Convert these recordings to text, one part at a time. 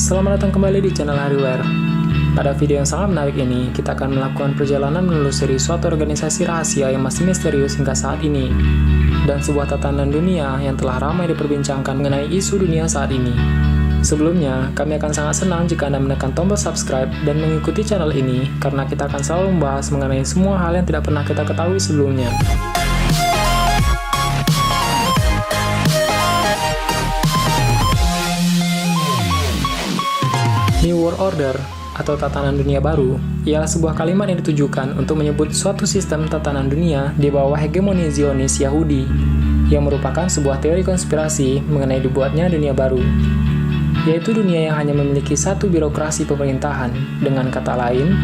Selamat datang kembali di channel Hardware. Pada video yang sangat menarik ini, kita akan melakukan perjalanan menelusuri suatu organisasi rahasia yang masih misterius hingga saat ini, dan sebuah tatanan dunia yang telah ramai diperbincangkan mengenai isu dunia saat ini. Sebelumnya, kami akan sangat senang jika Anda menekan tombol subscribe dan mengikuti channel ini, karena kita akan selalu membahas mengenai semua hal yang tidak pernah kita ketahui sebelumnya. New World Order atau tatanan dunia baru ialah sebuah kalimat yang ditujukan untuk menyebut suatu sistem tatanan dunia di bawah hegemoni Zionis Yahudi yang merupakan sebuah teori konspirasi mengenai dibuatnya dunia baru, yaitu dunia yang hanya memiliki satu birokrasi pemerintahan. Dengan kata lain,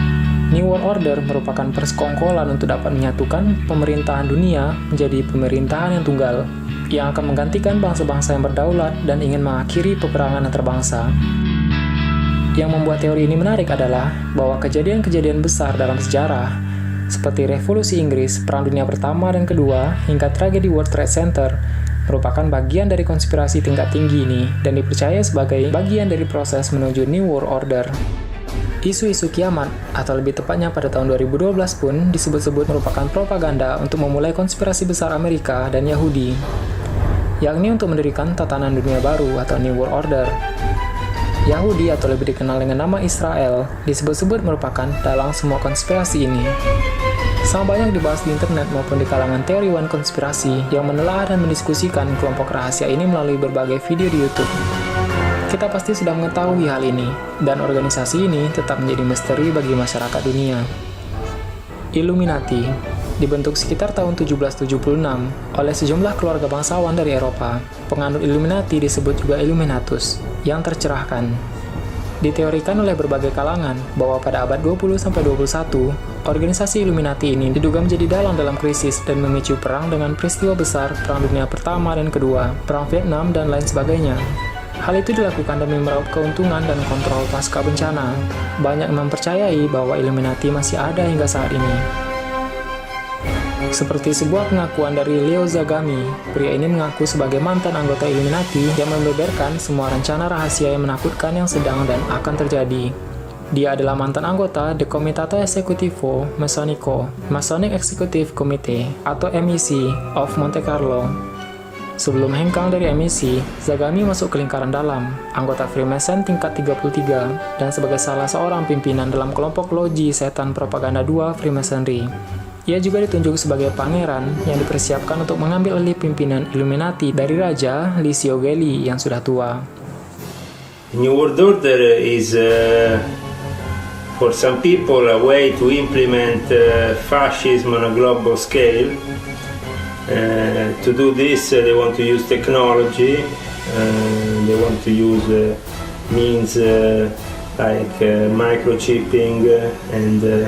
New World Order merupakan persekongkolan untuk dapat menyatukan pemerintahan dunia menjadi pemerintahan yang tunggal yang akan menggantikan bangsa-bangsa yang berdaulat dan ingin mengakhiri peperangan antar bangsa. Yang membuat teori ini menarik adalah bahwa kejadian-kejadian besar dalam sejarah, seperti Revolusi Inggris, Perang Dunia Pertama dan Kedua, hingga tragedi World Trade Center, merupakan bagian dari konspirasi tingkat tinggi ini dan dipercaya sebagai bagian dari proses menuju New World Order. Isu-isu kiamat, atau lebih tepatnya pada tahun 2012 pun disebut-sebut merupakan propaganda untuk memulai konspirasi besar Amerika dan Yahudi, yakni untuk mendirikan tatanan dunia baru atau New World Order. Yahudi atau lebih dikenal dengan nama Israel disebut-sebut merupakan dalang semua konspirasi ini. Sangat banyak dibahas di internet maupun di kalangan teoriwan konspirasi yang menelaah dan mendiskusikan kelompok rahasia ini melalui berbagai video di YouTube. Kita pasti sudah mengetahui hal ini, dan organisasi ini tetap menjadi misteri bagi masyarakat dunia. Illuminati dibentuk sekitar tahun 1776 oleh sejumlah keluarga bangsawan dari Eropa. Penganut Illuminati disebut juga Illuminatus, yang tercerahkan. Diteorikan oleh berbagai kalangan bahwa pada abad 20-21, organisasi Illuminati ini diduga menjadi dalang krisis dan memicu perang dengan peristiwa besar Perang Dunia Pertama dan Kedua, Perang Vietnam, dan lain sebagainya. Hal itu dilakukan demi meraup keuntungan dan kontrol pasca bencana. Banyak yang mempercayai bahwa Illuminati masih ada hingga saat ini. Seperti sebuah pengakuan dari Leo Zagami, pria ini mengaku sebagai mantan anggota Illuminati yang membeberkan semua rencana rahasia yang menakutkan yang sedang dan akan terjadi. Dia adalah mantan anggota The Comitato Esecutivo Masonico, Masonic Executive Committee, atau MEC of Monte Carlo. Sebelum hengkang dari MEC, Zagami masuk ke lingkaran dalam, anggota Freemason tingkat 33, dan sebagai salah seorang pimpinan dalam kelompok loji setan propaganda 2 Freemasonry. Ia juga ditunjuk sebagai pangeran yang dipersiapkan untuk mengambil alih pimpinan Illuminati dari Raja Licio Gelli yang sudah tua. New World Order is, for some people, a way to implement fascism on a global scale. To do this, they want to use technology, they want to use means like microchipping and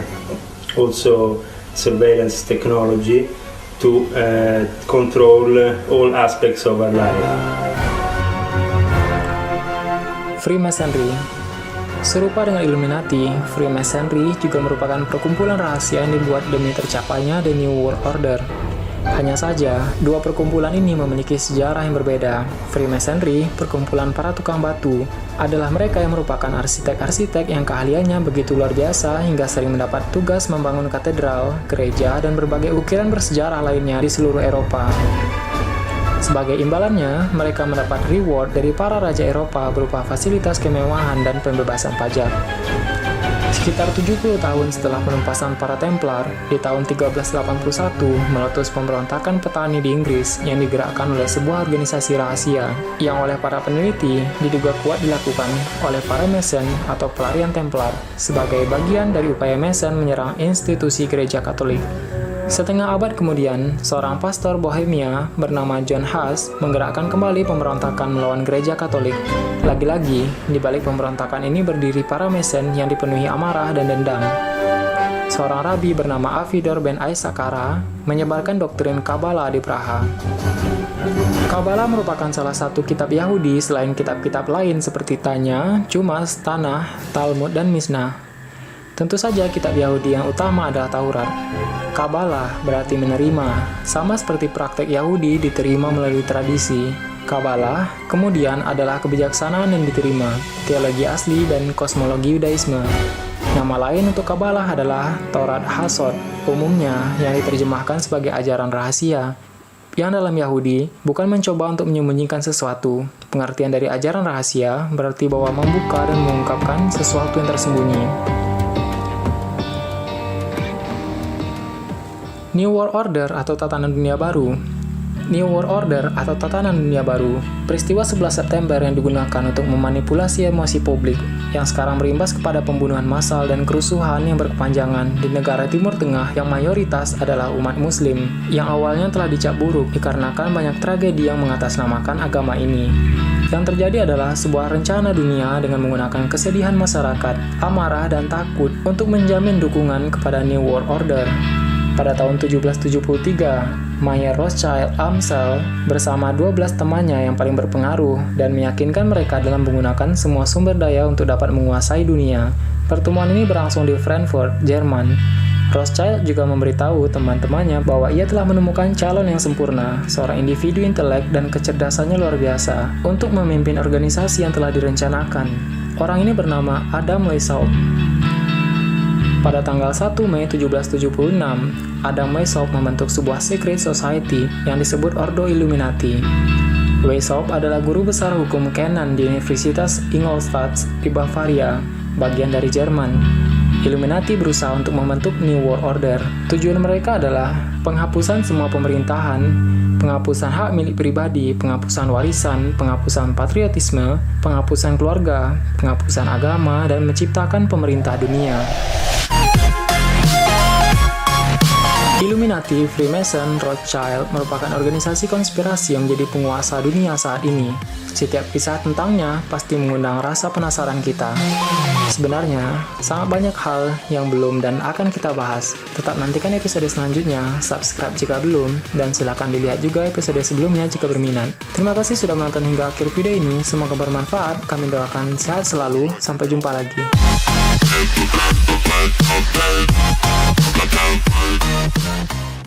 also surveillance technology to control all aspects of our life. Freemasonry. Serupa dengan Illuminati, Freemasonry juga merupakan perkumpulan rahasia yang dibuat demi tercapainya The New World Order. Hanya saja, dua perkumpulan ini memiliki sejarah yang berbeda. Freemasonry, perkumpulan para tukang batu, adalah mereka yang merupakan arsitek-arsitek yang keahliannya begitu luar biasa hingga sering mendapat tugas membangun katedral, gereja, dan berbagai ukiran bersejarah lainnya di seluruh Eropa. Sebagai imbalannya, mereka mendapat reward dari para raja Eropa berupa fasilitas kemewahan dan pembebasan pajak. Sekitar 70 tahun setelah penumpasan para Templar, di tahun 1381 meletus pemberontakan petani di Inggris yang digerakkan oleh sebuah organisasi rahasia yang oleh para peneliti diduga kuat dilakukan oleh para Mason atau pelarian Templar sebagai bagian dari upaya Mason menyerang institusi gereja Katolik. Setengah abad kemudian, seorang pastor Bohemia bernama John Huss menggerakkan kembali pemberontakan melawan gereja Katolik. Lagi-lagi, di balik pemberontakan ini berdiri para Mason yang dipenuhi amarah dan dendam. Seorang rabi bernama Avidor ben Aisakara menyebarkan doktrin Kabbalah di Praha. Kabbalah merupakan salah satu kitab Yahudi selain kitab-kitab lain seperti Tanya, Chumash, Tanakh, Talmud, dan Mishnah. Tentu saja kitab Yahudi yang utama adalah Taurat. Kabbalah berarti menerima, sama seperti praktek Yahudi diterima melalui tradisi. Kabbalah kemudian adalah kebijaksanaan yang diterima, teologi asli, dan kosmologi Yudaisme. Nama lain untuk Kabbalah adalah Taurat Hasod, umumnya yang diterjemahkan sebagai ajaran rahasia. Yang dalam Yahudi bukan mencoba untuk menyembunyikan sesuatu. Pengertian dari ajaran rahasia berarti bahwa membuka dan mengungkapkan sesuatu yang tersembunyi. New World Order atau tatanan dunia baru. New World Order atau tatanan dunia baru, peristiwa 11 September yang digunakan untuk memanipulasi emosi publik yang sekarang berimbas kepada pembunuhan massal dan kerusuhan yang berkepanjangan di negara Timur Tengah yang mayoritas adalah umat Muslim, yang awalnya telah dicap buruk dikarenakan banyak tragedi yang mengatasnamakan agama ini. Yang terjadi adalah sebuah rencana dunia dengan menggunakan kesedihan masyarakat, amarah, dan takut untuk menjamin dukungan kepada New World Order. Pada tahun 1773, Mayer Rothschild Amsel bersama 12 temannya yang paling berpengaruh dan meyakinkan mereka dalam menggunakan semua sumber daya untuk dapat menguasai dunia. Pertemuan ini berlangsung di Frankfurt, Jerman. Rothschild juga memberitahu teman-temannya bahwa ia telah menemukan calon yang sempurna, seorang individu intelek dan kecerdasannya luar biasa, untuk memimpin organisasi yang telah direncanakan. Orang ini bernama Adam Weishaupt. Pada tanggal 1 Mei 1776, Adam Weishaupt membentuk sebuah secret society yang disebut Ordo Illuminati. Weishaupt adalah guru besar hukum Canon di Universitas Ingolstadt di Bavaria, bagian dari Jerman. Illuminati berusaha untuk membentuk New World Order. Tujuan mereka adalah penghapusan semua pemerintahan, penghapusan hak milik pribadi, penghapusan warisan, penghapusan patriotisme, penghapusan keluarga, penghapusan agama, dan menciptakan pemerintah dunia. Illuminati, Freemason, Rothschild merupakan organisasi konspirasi yang menjadi penguasa dunia saat ini. Setiap kisah tentangnya pasti mengundang rasa penasaran kita. Sebenarnya, sangat banyak hal yang belum dan akan kita bahas. Tetap nantikan episode selanjutnya, subscribe jika belum, dan silakan dilihat juga episode sebelumnya jika berminat. Terima kasih sudah menonton hingga akhir video ini, semoga bermanfaat. Kami doakan sehat selalu, sampai jumpa lagi.